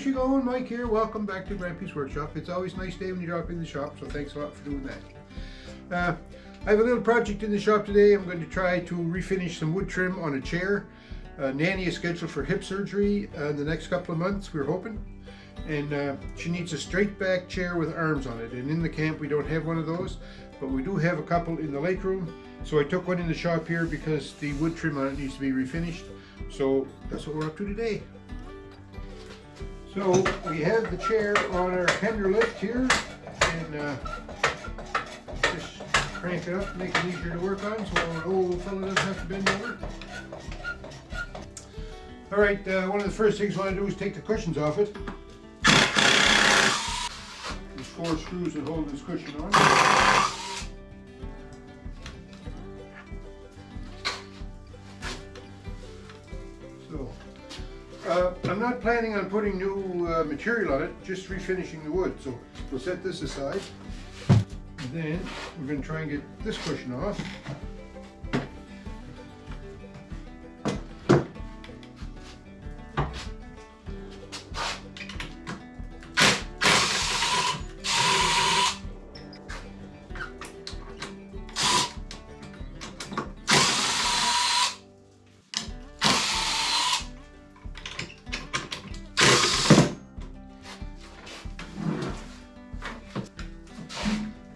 How's she going? Mike here. Welcome back to Grampie's Workshop. It's always a nice day when you drop in the shop, so thanks a lot for doing that. I have a little project in the shop today. I'm going to try to refinish some wood trim on a chair. Nannie is scheduled for hip surgery in the next couple of months, we're hoping. And she needs a straight back chair with arms on it. And in the camp we don't have one of those, but we do have a couple in the lake room. So I took one in the shop here because the wood trim on it needs to be refinished. So that's what we're up to today. So we have the chair on our tender lift here, and just crank it up, make it easier to work on so our old fella doesn't have to bend over. Alright, one of the first things I want to do is take the cushions off it. There's 4 screws that hold this cushion on. I'm not planning on putting new material on it, just refinishing the wood. So we'll set this aside. And then we're going to try and get this cushion off.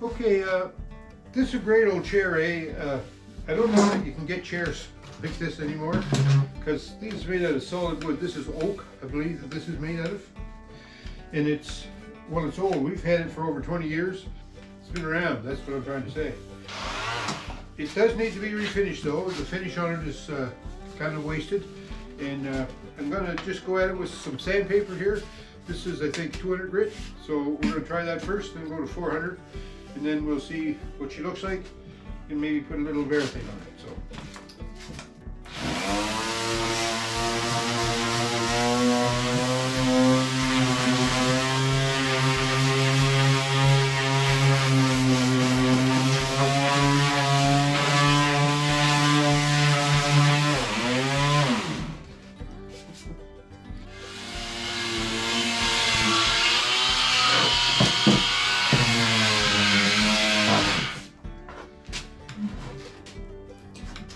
Okay, this is a great old chair, eh? I don't know that you can get chairs like this anymore, because these are made out of solid wood. This is oak, I believe that this is made out of. And it's old. We've had it for over 20 years. It's been around, that's what I'm trying to say. It does need to be refinished though. The finish on it is kind of wasted. And I'm going to just go at it with some sandpaper here. This is, I think, 200 grit. So we're going to try that first, then go to 400. And then we'll see what she looks like and maybe put a little Refurbishing on it. So.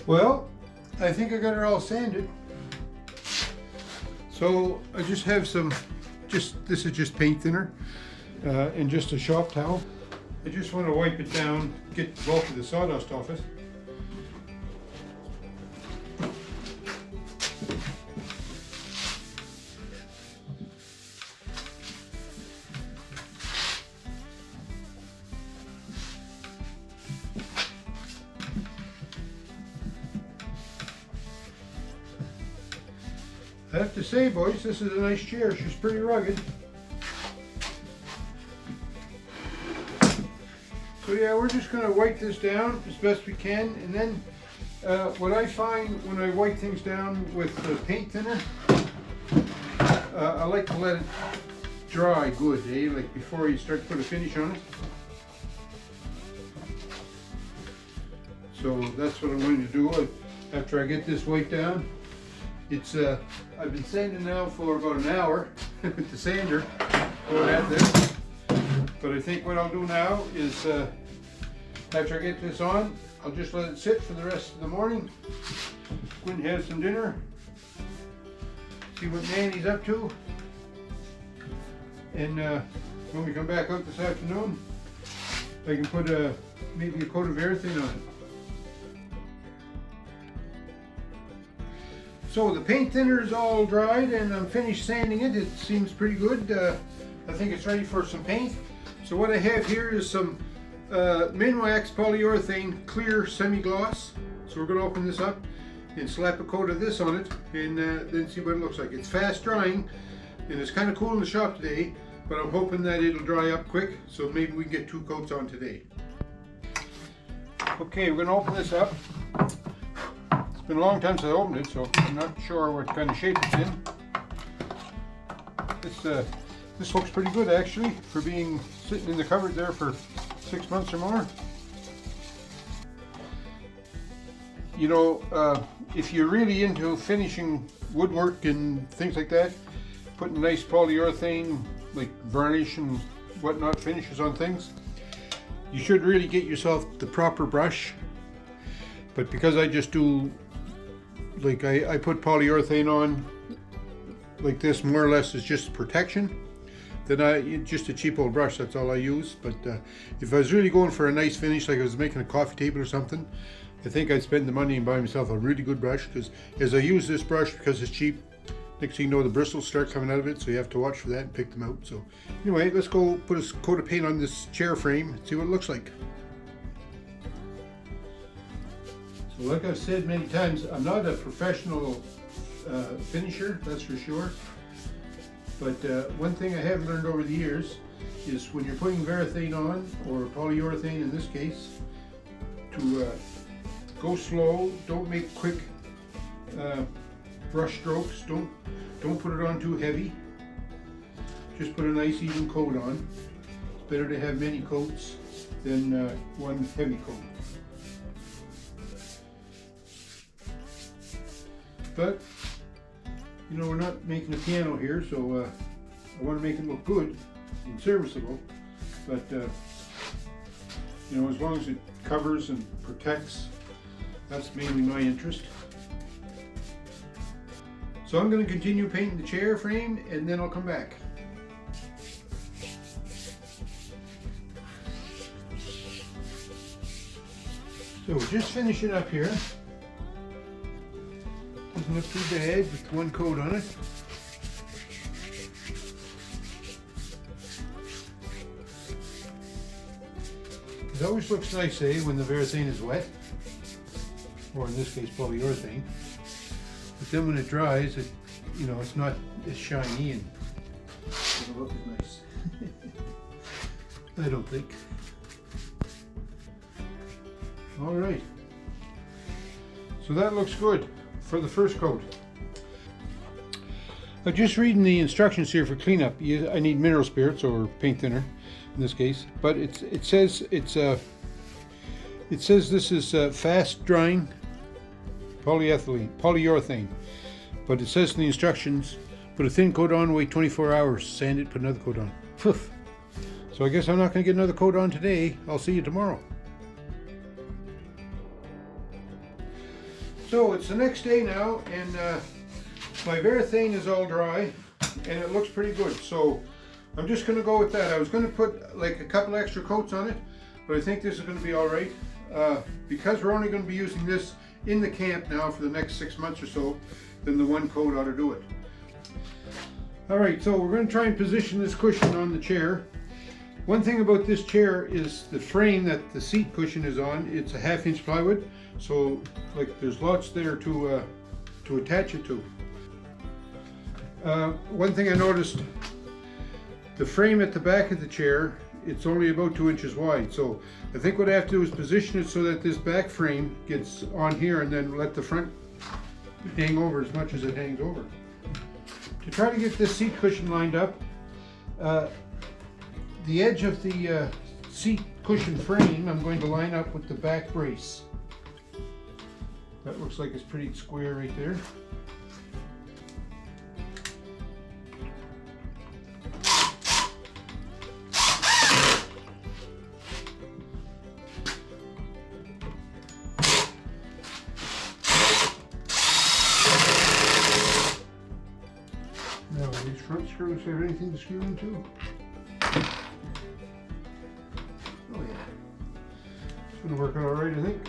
Well, I think I got her all sanded. So I just have some, this is just paint thinner and just a shop towel. I just want to wipe it down, get the bulk of the sawdust off it. I have to say, boys, this is a nice chair. She's pretty rugged. So yeah, we're just going to wipe this down as best we can, and then what I find when I wipe things down with the paint thinner, I like to let it dry good, eh? Like before you start to put a finish on it. So that's what I'm going to do after I get this wiped down. It's I've been sanding now for about an hour with the sander going at this. But I think what I'll do now is after I get this on, I'll just let it sit for the rest of the morning. Go and have some dinner. See what Nannie's up to. And when we come back out this afternoon, I can put maybe a coat of Refurbishing on it. So the paint thinner is all dried and I'm finished sanding it. It seems pretty good. I think it's ready for some paint. So what I have here is some Minwax polyurethane clear semi-gloss. So we're going to open this up and slap a coat of this on it and then see what it looks like. It's fast drying and it's kind of cool in the shop today, but I'm hoping that it'll dry up quick, so maybe we can get 2 coats on today. Okay, we're going to open this up. It's been a long time since I opened it, so I'm not sure what kind of shape it's in. This looks pretty good actually for being sitting in the cupboard there for 6 months or more. You know, if you're really into finishing woodwork and things like that, putting nice polyurethane, like varnish and whatnot, finishes on things, you should really get yourself the proper brush. But because I just do, like I put polyurethane on like this, more or less as just protection, then just a cheap old brush, that's all I use. But if I was really going for a nice finish, like I was making a coffee table or something, I think I'd spend the money and buy myself a really good brush, because as I use this brush, because it's cheap, next thing you know the bristles start coming out of it, so you have to watch for that and pick them out. So anyway, let's go put a coat of paint on this chair frame and see what it looks like. So like I've said many times, I'm not a professional finisher, that's for sure. But one thing I have learned over the years is when you're putting Varathane on, or polyurethane in this case, to go slow, don't make quick brush strokes, don't put it on too heavy. Just put a nice even coat on. It's better to have many coats than one heavy coat. But you know, we're not making a piano here, so I want to make it look good and serviceable. But you know, as long as it covers and protects, that's mainly my interest. So I'm going to continue painting the chair frame, and then I'll come back. So we're just finishing up here. Doesn't look too bad with one coat on it. It always looks nice, when the Varathane is wet, or in this case polyurethane. But then when it dries, you know, it's not as shiny and doesn't look as nice. I don't think. All right. So that looks good for the first coat. I'm just reading the instructions here for cleanup. I need mineral spirits or paint thinner in this case, but it says this is fast drying polyurethane, but it says in the instructions, put a thin coat on, wait 24 hours, sand it, put another coat on. Poof. So I guess I'm not going to get another coat on today. I'll see you tomorrow. So it's the next day now, and my Varathane is all dry, and it looks pretty good. So I'm just going to go with that. I was going to put like a couple extra coats on it, but I think this is going to be all right. Because we're only going to be using this in the camp now for the next 6 months or so, then the one coat ought to do it. All right, so we're going to try and position this cushion on the chair. One thing about this chair is the frame that the seat cushion is on, it's a 1/2 inch plywood, so like there's lots there to attach it to. One thing I noticed, the frame at the back of the chair, it's only about 2 inches wide, so I think what I have to do is position it so that this back frame gets on here, and then let the front hang over as much as it hangs over. To try to get this seat cushion lined up, the edge of the seat cushion frame I'm going to line up with the back brace. That looks like it's pretty square right there. Now, these front screws have anything to screw into? Oh yeah, it's going to work out all right, I think.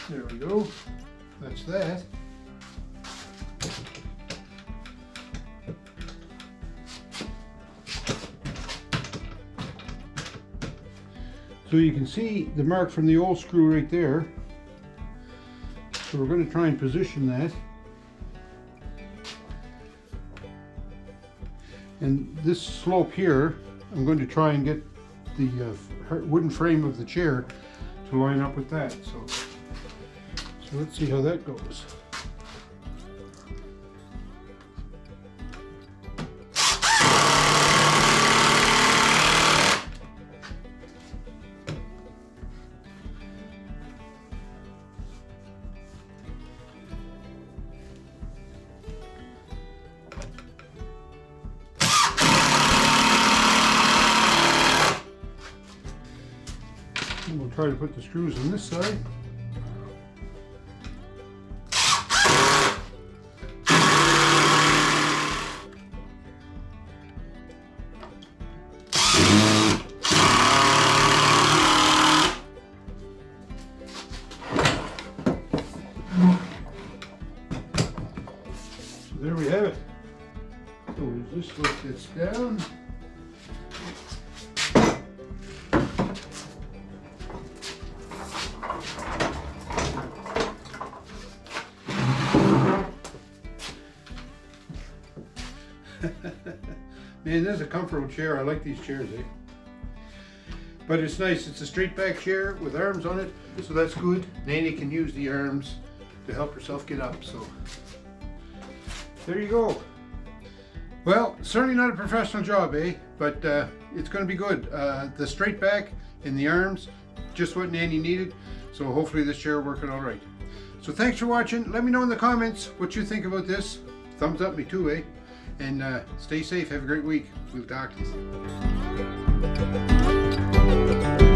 There we go. That's that. So you can see the mark from the old screw right there. So we're going to try and position that. And this slope here, I'm going to try and get the wooden frame of the chair to line up with that. So let's see how that goes. try to put the screws on this side. So there we have it. So this foot gets down. Man, this is a comfortable chair. I like these chairs, eh? But it's nice. It's a straight back chair with arms on it, so that's good. Nannie can use the arms to help herself get up, so there you go. Well, certainly not a professional job, eh? But it's going to be good. The straight back and the arms, just what Nannie needed. So hopefully this chair will work out all right. So thanks for watching. Let me know in the comments what you think about this. Thumbs up me too, eh? And stay safe. Have a great week. We'll talk to you.